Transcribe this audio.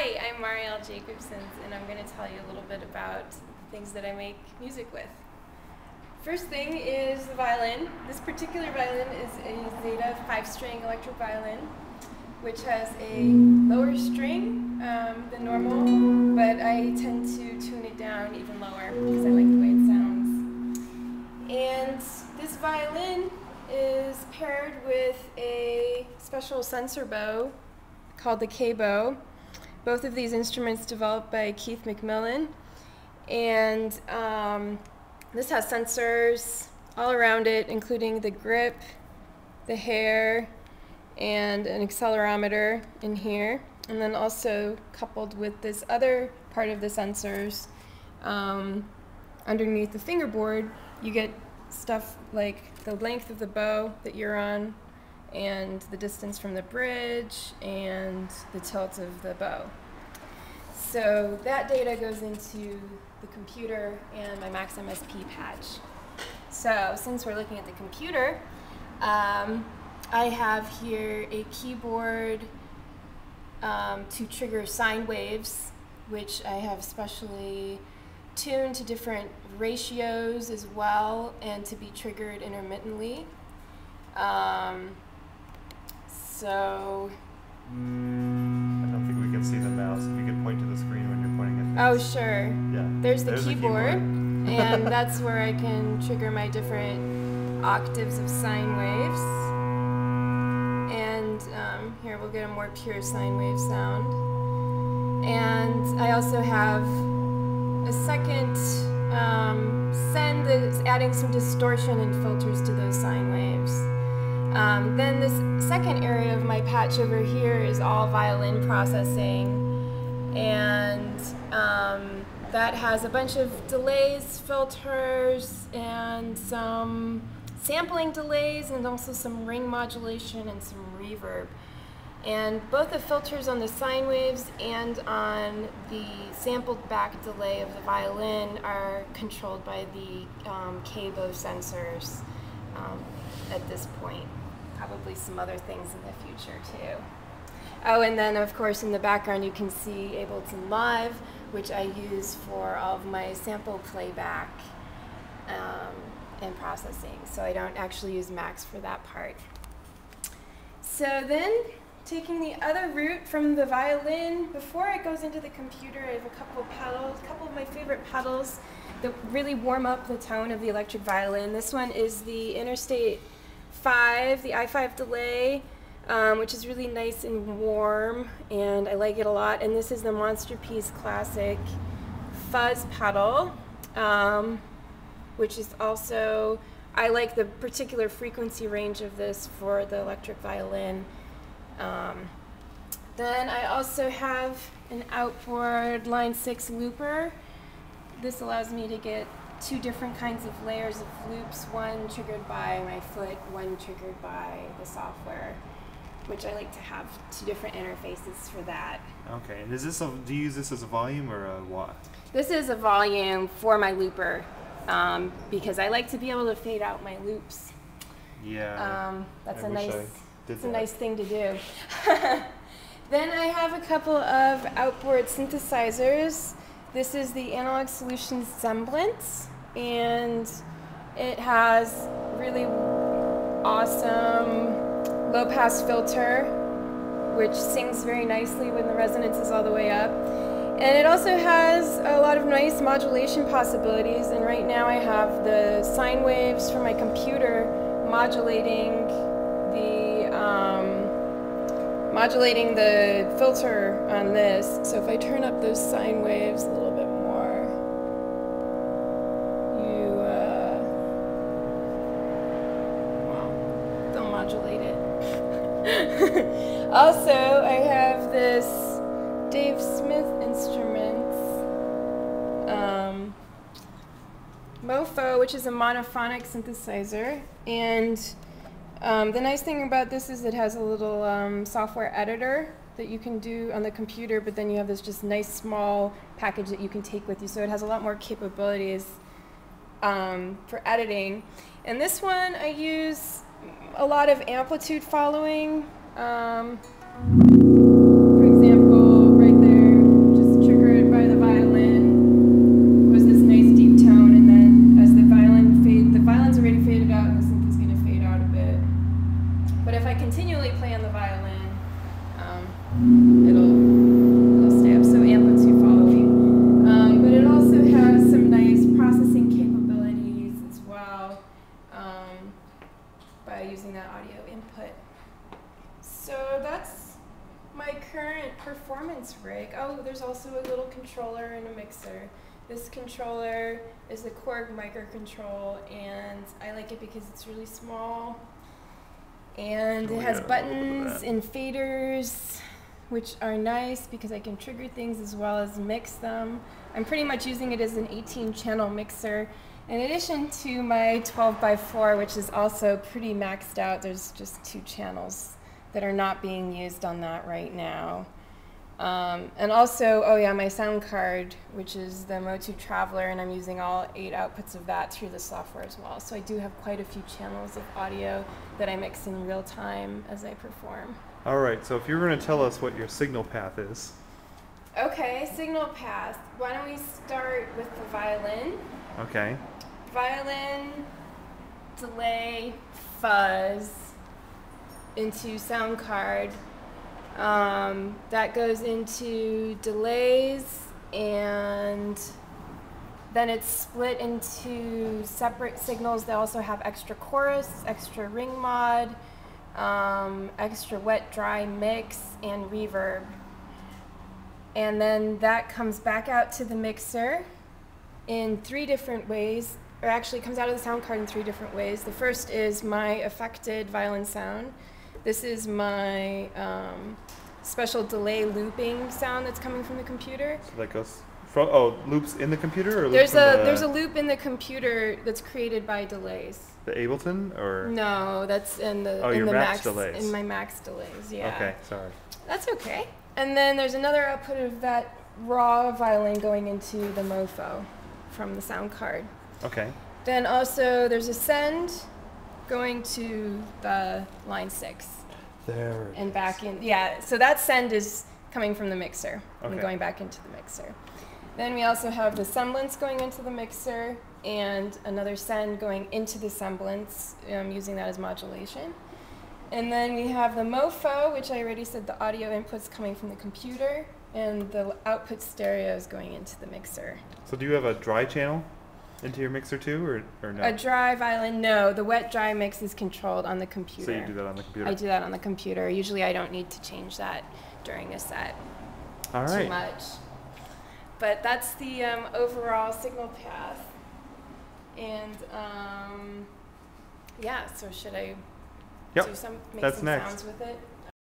Hi, I'm Marielle Jakobsons, and I'm going to tell you a little bit about things that I make music with. First thing is the violin. This particular violin is a Zeta 5-string electric violin, which has a lower string than normal, but I tend to tune it down even lower because I like the way it sounds. And this violin is paired with a special sensor bow called the K-bow. Both of these instruments developed by Keith McMillen, and this has sensors all around it, including the grip, the hair, and an accelerometer in here. And then also coupled with this other part of the sensors underneath the fingerboard, you get stuff like the length of the bow that you're on, and the distance from the bridge, and the tilt of the bow. So that data goes into the computer and my Max MSP patch. So since we're looking at the computer, I have here a keyboard to trigger sine waves, which I have specially tuned to different ratios as well, and to be triggered intermittently. So I don't think we can see the mouse. If you could point to the screen when you're pointing at things. oh sure, Yeah. there's the keyboard. And that's where I can trigger my different octaves of sine waves. And here we'll get a more pure sine wave sound. And I also have a second send that's adding some distortion and filters to those sine waves. Then this second area of my patch over here is all violin processing, and that has a bunch of delays, filters, and some sampling delays, and also some ring modulation and some reverb. And both the filters on the sine waves and on the sampled back delay of the violin are controlled by the K-bow sensors at this point. Probably some other things in the future too. Oh, and then of course in the background you can see Ableton Live, which I use for all of my sample playback and processing. So I don't actually use Max for that part. So then, taking the other route from the violin, before it goes into the computer, I have a couple of pedals, a couple of my favorite pedals that really warm up the tone of the electric violin. This one is the Interstate 5, the I5 delay, which is really nice and warm, and I like it a lot. And this is the Monster Piece Classic Fuzz pedal, which is also, I like the particular frequency range of this for the electric violin. Then I also have an outboard line 6 looper. This allows me to get two different kinds of layers of loops, one triggered by my foot, one triggered by the software, which I like to have two different interfaces for that. Okay, and is this do you use this as a volume or a what? This is a volume for my looper, because I like to be able to fade out my loops. Yeah. That's a nice thing to do. Then I have a couple of outboard synthesizers. This is the Analog Solutions Semblance, and it has really awesome low-pass filter, which sings very nicely when the resonance is all the way up. And it also has a lot of nice modulation possibilities, and right now I have the sine waves from my computer modulating the filter on this. So if I turn up those sine waves a little bit more, they'll modulate it. Also, I have this Dave Smith Instruments Mofo, which is a monophonic synthesizer, and the nice thing about this is it has a little software editor that you can do on the computer, but then you have this just nice small package that you can take with you, so it has a lot more capabilities for editing. And this one I use a lot of amplitude following. For example, right there. it'll stay up. So amplitude following. But it also has some nice processing capabilities as well by using that audio input. So that's my current performance rig. Oh, there's also a little controller and a mixer. This controller is the Korg microcontrol, and I like it because it's really small. And it has buttons and faders, which are nice because I can trigger things as well as mix them. I'm pretty much using it as an 18-channel mixer, in addition to my 12x4, which is also pretty maxed out. There's just 2 channels that are not being used on that right now. And also, oh yeah, my sound card, which is the Motu Traveler, and I'm using all 8 outputs of that through the software as well. So I do have quite a few channels of audio that I mix in real time as I perform. All right, so if you're going to tell us what your signal path is. Okay, signal path. Why don't we start with the violin? Okay. Violin, delay, fuzz into sound card. That goes into delays, and then it's split into separate signals that also have extra chorus, extra ring mod, extra wet dry mix, and reverb. And then that comes back out to the mixer in 3 different ways, or actually comes out of the sound card in 3 different ways. The first is my affected violin sound. This is my special delay looping sound that's coming from the computer. So that goes from, loops in the computer, or there's a loop in the computer that's created by delays. The Ableton, or no, that's in the Max delays. In my Max delays, yeah. Okay, sorry. That's okay. And then there's another output of that raw violin going into the mofo from the sound card. Okay. Then also there's a send going to the line 6. There. And back in, yeah, so that send is coming from the mixer and going back into the mixer. Then we also have the semblance going into the mixer and another send going into the semblance, using that as modulation. And then we have the mofo, which I already said the audio input's coming from the computer, and the output stereo is going into the mixer. So do you have a dry channel into your mixer too, or no? A dry violin, no. The wet dry mix is controlled on the computer. So you do that on the computer? I do that on the computer. Usually I don't need to change that during a set. All right. Too much. But that's the overall signal path. And yeah, so should I make some sounds with it?